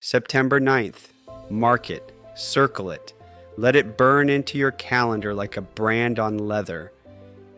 September 9th, mark it, circle it, let it burn into your calendar like a brand on leather.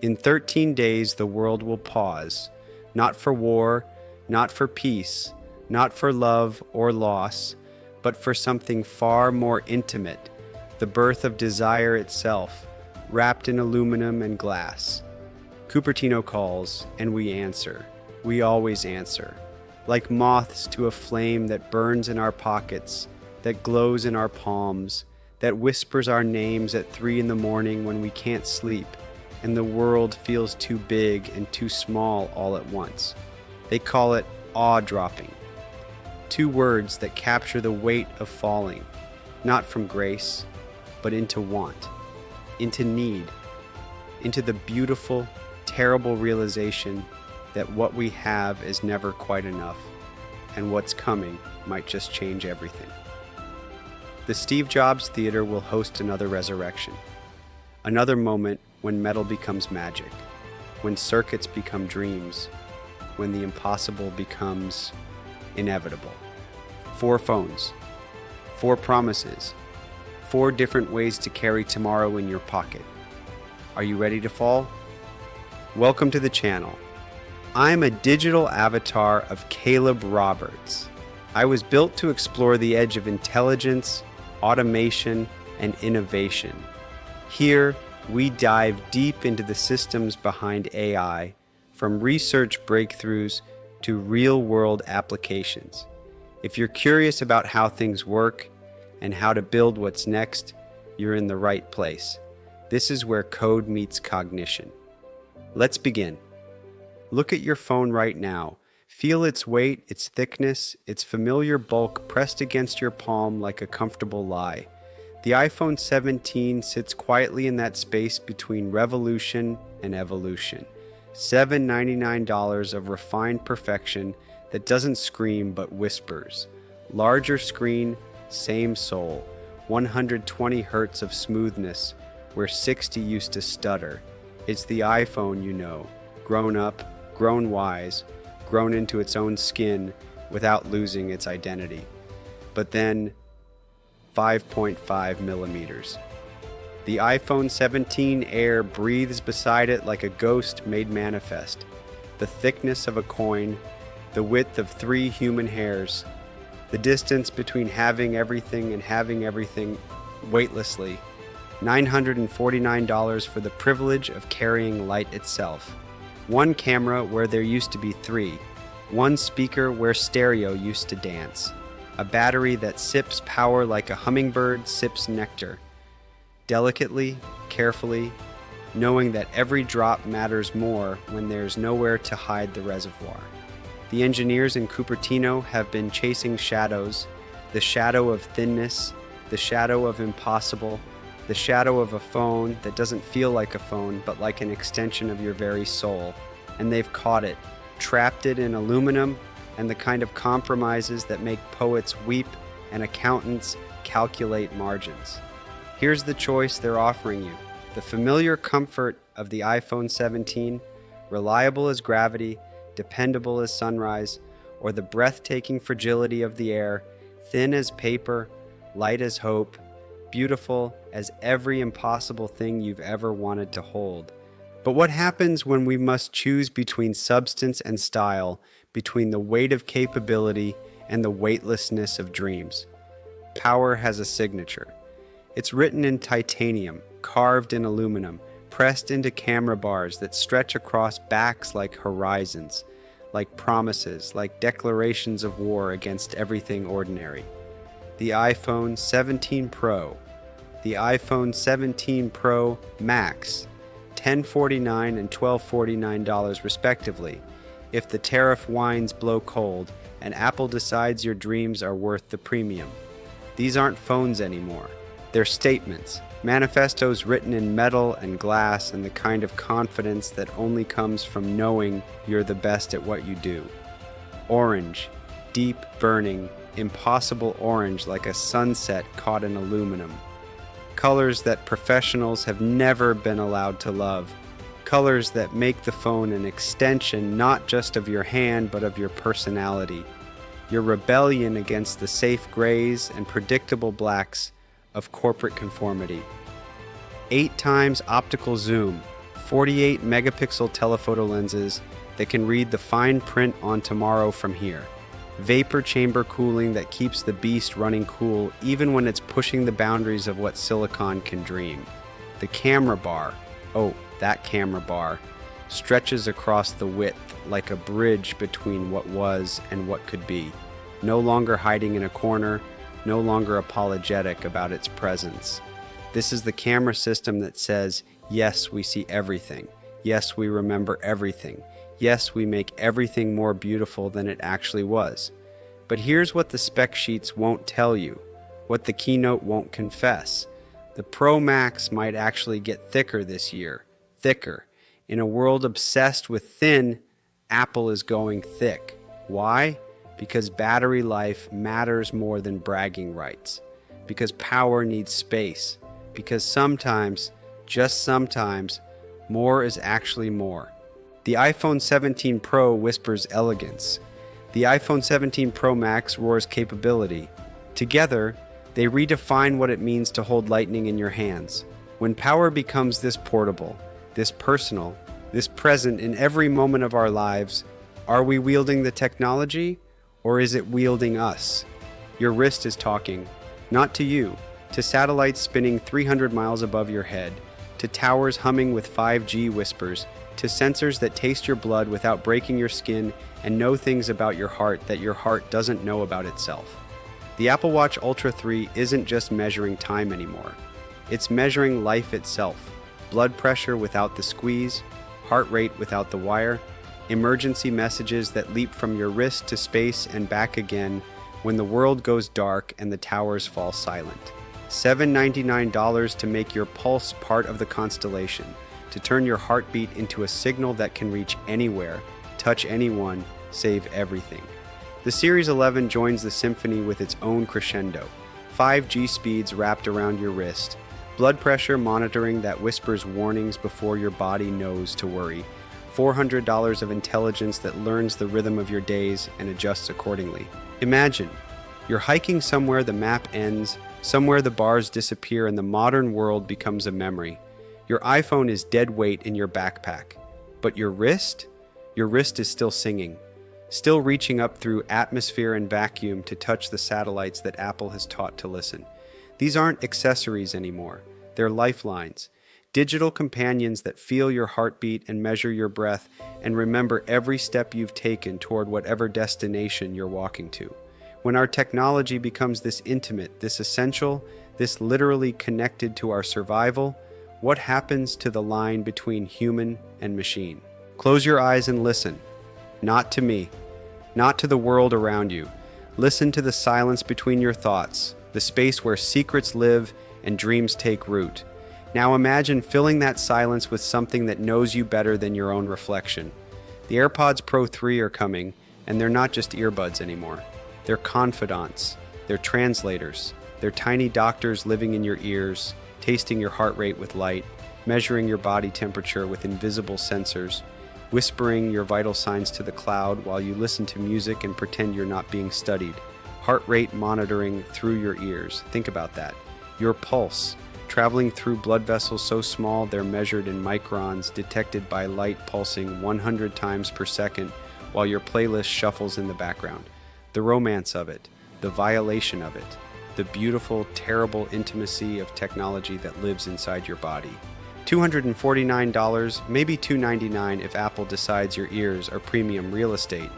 In 13 days, the world will pause, not for war, not for peace, not for love or loss, but for something far more intimate, the birth of desire itself, wrapped in aluminum and glass. Cupertino calls, and we answer. We always answer. Like moths to a flame that burns in our pockets, that glows in our palms, that whispers our names at 3 in the morning when we can't sleep, and the world feels too big and too small all at once. They call it awe-dropping. 2 words that capture the weight of falling, not from grace, but into want, into need, into the beautiful, terrible realization that what we have is never quite enough, and what's coming might just change everything. The Steve Jobs Theater will host another resurrection, another moment when metal becomes magic, when circuits become dreams, when the impossible becomes inevitable. 4 phones, 4 promises, 4 different ways to carry tomorrow in your pocket. Are you ready to fall? Welcome to the channel. I'm a digital avatar of Caleb Roberts. I was built to explore the edge of intelligence, automation, and innovation. Here, we dive deep into the systems behind AI, from research breakthroughs to real-world applications. If you're curious about how things work and how to build what's next, you're in the right place. This is where code meets cognition. Let's begin. Look at your phone right now. Feel its weight, its thickness, its familiar bulk pressed against your palm like a comfortable lie. The iPhone 17 sits quietly in that space between revolution and evolution. $799 of refined perfection that doesn't scream but whispers. Larger screen, same soul. 120 hertz of smoothness where 60 used to stutter. It's the iPhone you know, grown up, grown wise, grown into its own skin without losing its identity. But then, 5.5 millimeters. The iPhone 17 Air breathes beside it like a ghost made manifest. The thickness of a coin, the width of 3 human hairs, the distance between having everything and having everything weightlessly. $949 for the privilege of carrying light itself. 1 camera where there used to be 3. 1 speaker where stereo used to dance. A battery that sips power like a hummingbird sips nectar. Delicately, carefully, knowing that every drop matters more when there's nowhere to hide the reservoir. The engineers in Cupertino have been chasing shadows, the shadow of thinness, the shadow of impossible, the shadow of a phone that doesn't feel like a phone but like an extension of your very soul. And they've caught it, trapped it in aluminum and the kind of compromises that make poets weep and accountants calculate margins. Here's the choice they're offering you. The familiar comfort of the iPhone 17, reliable as gravity, dependable as sunrise, or the breathtaking fragility of the Air, thin as paper, light as hope, beautiful as every impossible thing you've ever wanted to hold. But what happens when we must choose between substance and style, between the weight of capability and the weightlessness of dreams? Power has a signature. It's written in titanium, carved in aluminum, pressed into camera bars that stretch across backs like horizons, like promises, like declarations of war against everything ordinary. The iPhone 17 Pro, the iPhone 17 Pro Max, $1,049 and $1,249 respectively, if the tariff winds blow cold and Apple decides your dreams are worth the premium. These aren't phones anymore. They're statements, manifestos written in metal and glass and the kind of confidence that only comes from knowing you're the best at what you do. Orange, deep burning, impossible orange like a sunset caught in aluminum. Colors that professionals have never been allowed to love. Colors that make the phone an extension not just of your hand but of your personality. your rebellion against the safe grays and predictable blacks of corporate conformity. 8 times optical zoom, 48 megapixel telephoto lenses that can read the fine print on tomorrow from here. Vapor chamber cooling that keeps the beast running cool even when it's pushing the boundaries of what silicon can dream. The camera bar, oh, that camera bar, stretches across the width like a bridge between what was and what could be. No longer hiding in a corner, no longer apologetic about its presence. This is the camera system that says, yes, we see everything. Yes, we remember everything. Yes, we make everything more beautiful than it actually was. But here's what the spec sheets won't tell you, what the keynote won't confess. The Pro Max might actually get thicker this year. Thicker. In a world obsessed with thin, Apple is going thick. Why? Because battery life matters more than bragging rights. Because power needs space. Because sometimes, just sometimes, more is actually more. The iPhone 17 Pro whispers elegance. The iPhone 17 Pro Max roars capability. Together, they redefine what it means to hold lightning in your hands. When power becomes this portable, this personal, this present in every moment of our lives, are we wielding the technology, or is it wielding us? Your wrist is talking, not to you, to satellites spinning 300 miles above your head, to towers humming with 5G whispers, to sensors that taste your blood without breaking your skin and know things about your heart that your heart doesn't know about itself. The Apple Watch Ultra 3 isn't just measuring time anymore. It's measuring life itself. Blood pressure without the squeeze, heart rate without the wire, emergency messages that leap from your wrist to space and back again when the world goes dark and the towers fall silent. $799 to make your pulse part of the constellation, to turn your heartbeat into a signal that can reach anywhere, touch anyone, save everything. The Series 11 joins the symphony with its own crescendo. 5G speeds wrapped around your wrist, blood pressure monitoring that whispers warnings before your body knows to worry, $400 of intelligence that learns the rhythm of your days and adjusts accordingly. Imagine, you're hiking somewhere the map ends, somewhere the bars disappear and the modern world becomes a memory. Your iPhone is dead weight in your backpack. But your wrist? Your wrist is still singing, still reaching up through atmosphere and vacuum to touch the satellites that Apple has taught to listen. These aren't accessories anymore. They're lifelines. Digital companions that feel your heartbeat and measure your breath and remember every step you've taken toward whatever destination you're walking to. When our technology becomes this intimate, this essential, this literally connected to our survival, what happens to the line between human and machine? Close your eyes and listen. Not to me, not to the world around you. Listen to the silence between your thoughts, the space where secrets live and dreams take root. Now imagine filling that silence with something that knows you better than your own reflection. The AirPods Pro 3 are coming, and they're not just earbuds anymore. They're confidants, they're translators, they're tiny doctors living in your ears, tasting your heart rate with light, measuring your body temperature with invisible sensors, whispering your vital signs to the cloud while you listen to music and pretend you're not being studied. Heart rate monitoring through your ears. Think about that. Your pulse, traveling through blood vessels so small they're measured in microns, detected by light pulsing 100 times per second while your playlist shuffles in the background. The romance of it, the violation of it, the beautiful, terrible intimacy of technology that lives inside your body. $249, maybe $299 if Apple decides your ears are premium real estate.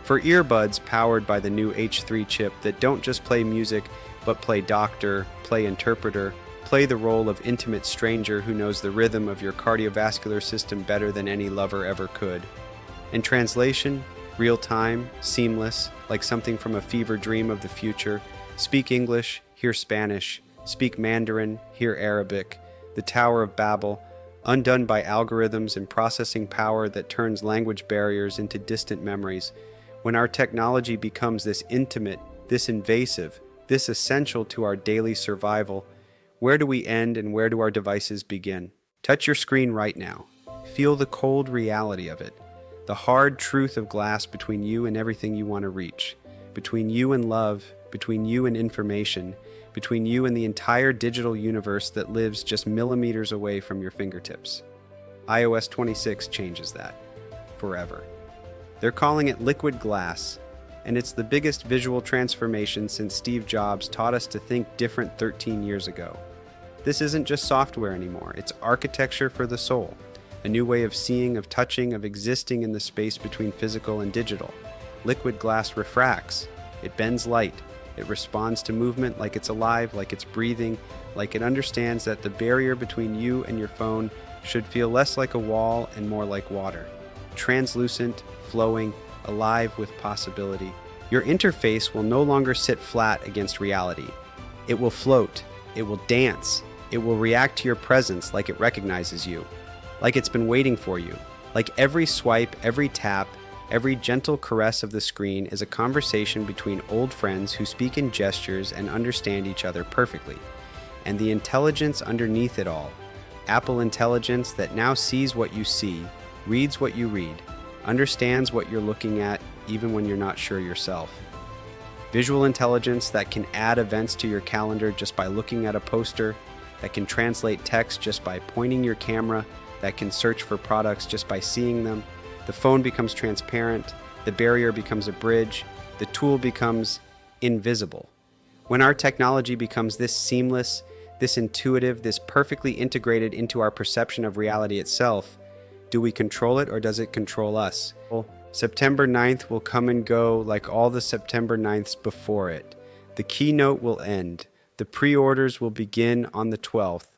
For earbuds powered by the new H3 chip that don't just play music, but play doctor, play interpreter, play the role of intimate stranger who knows the rhythm of your cardiovascular system better than any lover ever could. In translation, real time, seamless, like something from a fever dream of the future. Speak English, hear Spanish. Speak Mandarin, hear Arabic. The Tower of Babel, undone by algorithms and processing power that turns language barriers into distant memories. When our technology becomes this intimate, this invasive, this essential to our daily survival, where do we end and where do our devices begin? Touch your screen right now. Feel the cold reality of it, the hard truth of glass between you and everything you want to reach. between you and love, between you and information, between you and the entire digital universe that lives just millimeters away from your fingertips. iOS 26 changes that forever. They're calling it liquid glass, and it's the biggest visual transformation since Steve Jobs taught us to think different 13 years ago. This isn't just software anymore, it's architecture for the soul, a new way of seeing, of touching, of existing in the space between physical and digital. Liquid glass refracts, it bends light, it responds to movement like it's alive, like it's breathing, like it understands that the barrier between you and your phone should feel less like a wall and more like water. Translucent, flowing, alive with possibility. Your interface will no longer sit flat against reality. It will float, it will dance, it will react to your presence like it recognizes you, like it's been waiting for you, like every swipe, every tap, every gentle caress of the screen is a conversation between old friends who speak in gestures and understand each other perfectly. And the intelligence underneath it all, Apple intelligence that now sees what you see, reads what you read, understands what you're looking at even when you're not sure yourself. Visual intelligence that can add events to your calendar just by looking at a poster, that can translate text just by pointing your camera, that can search for products just by seeing them. The phone becomes transparent, the barrier becomes a bridge, the tool becomes invisible. When our technology becomes this seamless, this intuitive, this perfectly integrated into our perception of reality itself, do we control it or does it control us? Well, September 9th will come and go like all the September 9ths before it. The keynote will end. The pre-orders will begin on the 12th.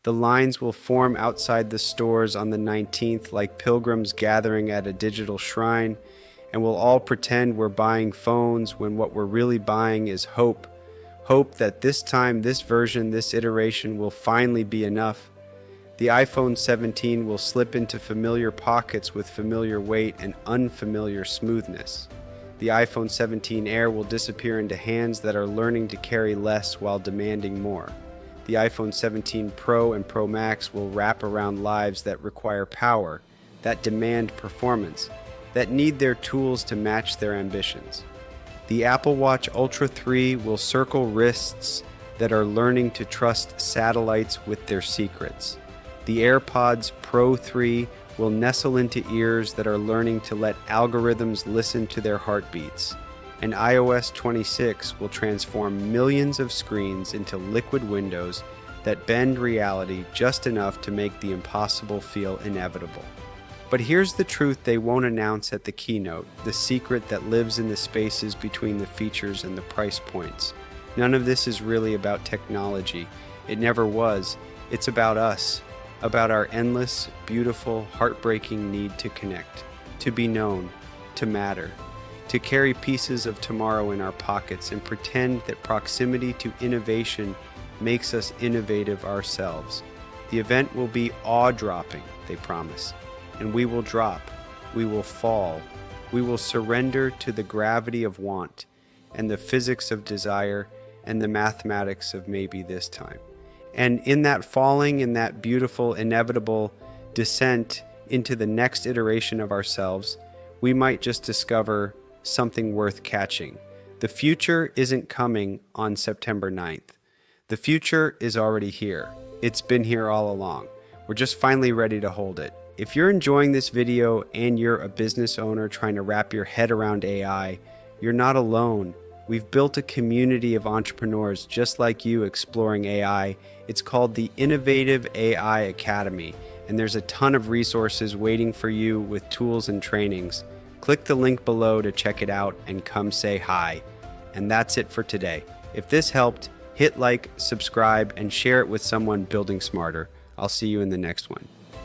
The lines will form outside the stores on the 19th like pilgrims gathering at a digital shrine, and we'll all pretend we're buying phones when what we're really buying is hope. Hope that this time, this version, this iteration will finally be enough. The iPhone 17 will slip into familiar pockets with familiar weight and unfamiliar smoothness. The iPhone 17 Air will disappear into hands that are learning to carry less while demanding more. The iPhone 17 Pro and Pro Max will wrap around lives that require power, that demand performance, that need their tools to match their ambitions. The Apple Watch Ultra 3 will circle wrists that are learning to trust satellites with their secrets. The AirPods Pro 3 will nestle into ears that are learning to let algorithms listen to their heartbeats. And iOS 26 will transform millions of screens into liquid windows that bend reality just enough to make the impossible feel inevitable. But here's the truth they won't announce at the keynote, the secret that lives in the spaces between the features and the price points. None of this is really about technology. It never was. It's about us, about our endless, beautiful, heartbreaking need to connect, to be known, to matter, to carry pieces of tomorrow in our pockets and pretend that proximity to innovation makes us innovative ourselves. The event will be awe-dropping, they promise, and we will drop, we will fall, we will surrender to the gravity of want and the physics of desire and the mathematics of maybe this time. And in that falling, in that beautiful, inevitable descent into the next iteration of ourselves, we might just discover something worth catching. The future isn't coming on September 9th. The future is already here. It's been here all along. We're just finally ready to hold it. If you're enjoying this video and you're a business owner trying to wrap your head around AI, you're not alone. We've built a community of entrepreneurs just like you exploring AI. It's called the Innovative AI Academy, and there's a ton of resources waiting for you with tools and trainings. Click the link below to check it out and come say hi. And that's it for today. If this helped, hit like, subscribe, and share it with someone building smarter. I'll see you in the next one.